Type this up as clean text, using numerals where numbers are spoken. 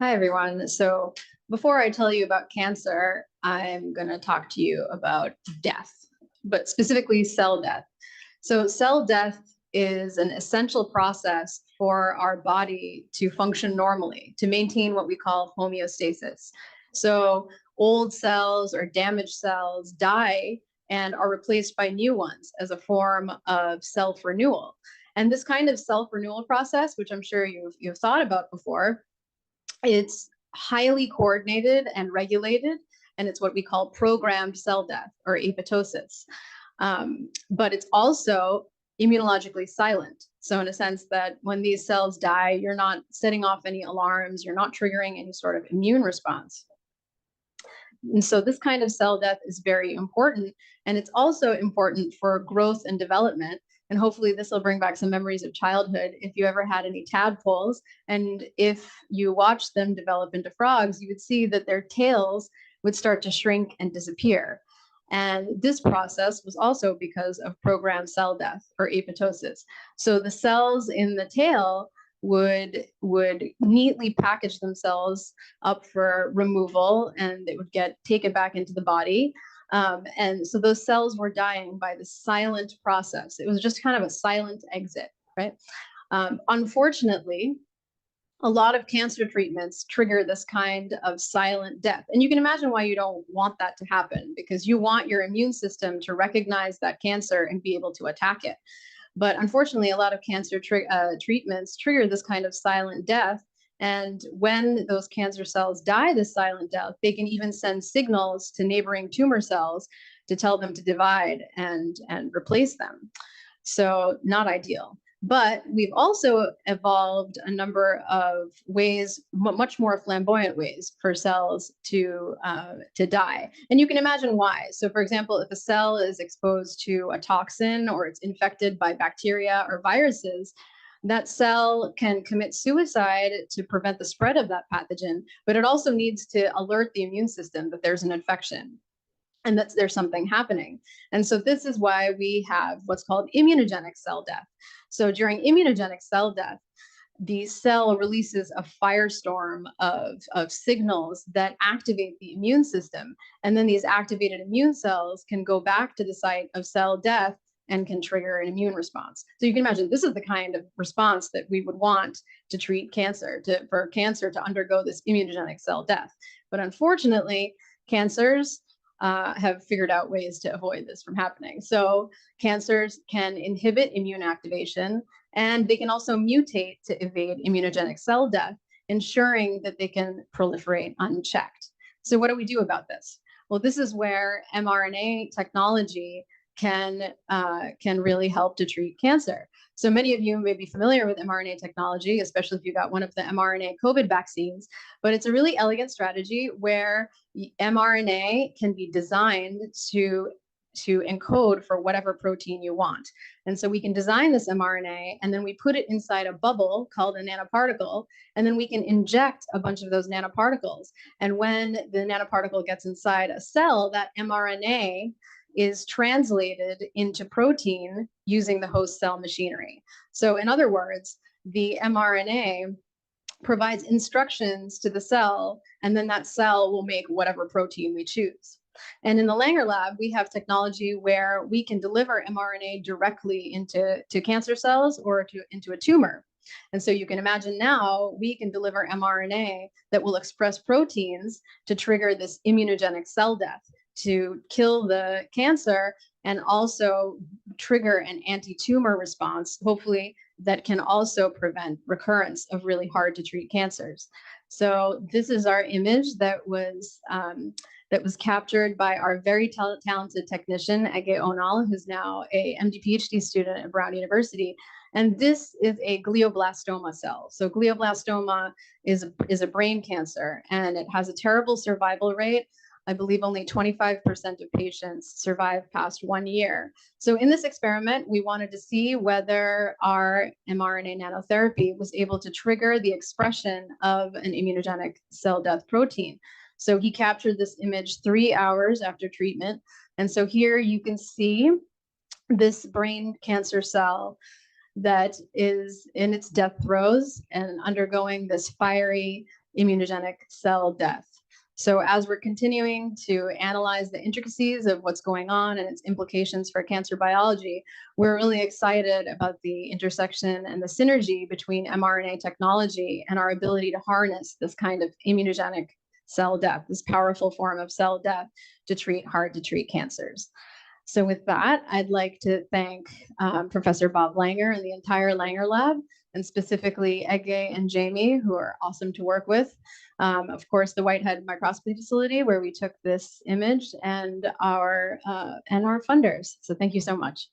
Hi, everyone. So before I tell you about cancer, I'm going to talk to you about death, but specifically cell death. So cell death is an essential process for our body to function normally, to maintain what we call homeostasis. So old cells or damaged cells die and are replaced by new ones as a form of self-renewal. And this kind of self-renewal process, which I'm sure you've thought about before, it's highly coordinated and regulated, and it's what we call programmed cell death or apoptosis. But it's also immunologically silent. So in a sense that when these cells die, you're not setting off any alarms, you're not triggering any sort of immune response. And so this kind of cell death is very important. And it's also important for growth and development. And hopefully this will bring back some memories of childhood. If you ever had any tadpoles, and if you watched them develop into frogs, you would see that their tails would start to shrink and disappear. And this process was also because of programmed cell death or apoptosis. So the cells in the tail would neatly package themselves up for removal, and it would get taken back into the body. And so those cells were dying by the silent process. It was just kind of a silent exit, right? Unfortunately, a lot of cancer treatments trigger this kind of silent death. And you can imagine why you don't want that to happen, because you want your immune system to recognize that cancer and be able to attack it. But unfortunately, a lot of cancer treatments trigger this kind of silent death. And when those cancer cells die this silent death, they can even send signals to neighboring tumor cells to tell them to divide and replace them. So not ideal. But we've also evolved a number of ways, much more flamboyant ways for cells to die. And you can imagine why. So for example, if a cell is exposed to a toxin or it's infected by bacteria or viruses, that cell can commit suicide to prevent the spread of that pathogen, but it also needs to alert the immune system that there's an infection and that there's something happening. And so this is why we have what's called immunogenic cell death. So during immunogenic cell death, the cell releases a firestorm of signals that activate the immune system. And then these activated immune cells can go back to the site of cell death and can trigger an immune response. So you can imagine this is the kind of response that we would want to treat cancer, for cancer to undergo this immunogenic cell death. But unfortunately, cancers have figured out ways to avoid this from happening. So cancers can inhibit immune activation, and they can also mutate to evade immunogenic cell death, ensuring that they can proliferate unchecked. So what do we do about this? Well, this is where mRNA technology can really help to treat cancer. So many of you may be familiar with mRNA technology, especially if you got one of the mRNA COVID vaccines, but it's a really elegant strategy where mRNA can be designed to encode for whatever protein you want. And so we can design this mRNA and then we put it inside a bubble called a nanoparticle, and then we can inject a bunch of those nanoparticles. And when the nanoparticle gets inside a cell, that mRNA is translated into protein using the host cell machinery. So in other words, the mRNA provides instructions to the cell, and then that cell will make whatever protein we choose. And in the Langer lab, we have technology where we can deliver mRNA directly into cancer cells or into a tumor. And so you can imagine now we can deliver mRNA that will express proteins to trigger this immunogenic cell death, to kill the cancer and also trigger an anti-tumor response, hopefully that can also prevent recurrence of really hard to treat cancers. So this is our image that was captured by our very talented technician, Ege Onal, who's now a MD PhD student at Brown University. And this is a glioblastoma cell. So glioblastoma is a brain cancer, and it has a terrible survival rate. I believe only 25% of patients survive past 1 year. So in this experiment, we wanted to see whether our mRNA nanotherapy was able to trigger the expression of an immunogenic cell death protein. So he captured this image 3 hours after treatment. And so here you can see this brain cancer cell that is in its death throes and undergoing this fiery immunogenic cell death. So as we're continuing to analyze the intricacies of what's going on and its implications for cancer biology, we're really excited about the intersection and the synergy between mRNA technology and our ability to harness this kind of immunogenic cell death, this powerful form of cell death to treat hard to treat cancers. So with that, I'd like to thank Professor Bob Langer and the entire Langer Lab, and specifically Ege and Jamie, who are awesome to work with. Of course, the Whitehead Microscopy Facility, where we took this image, and our funders. So thank you so much.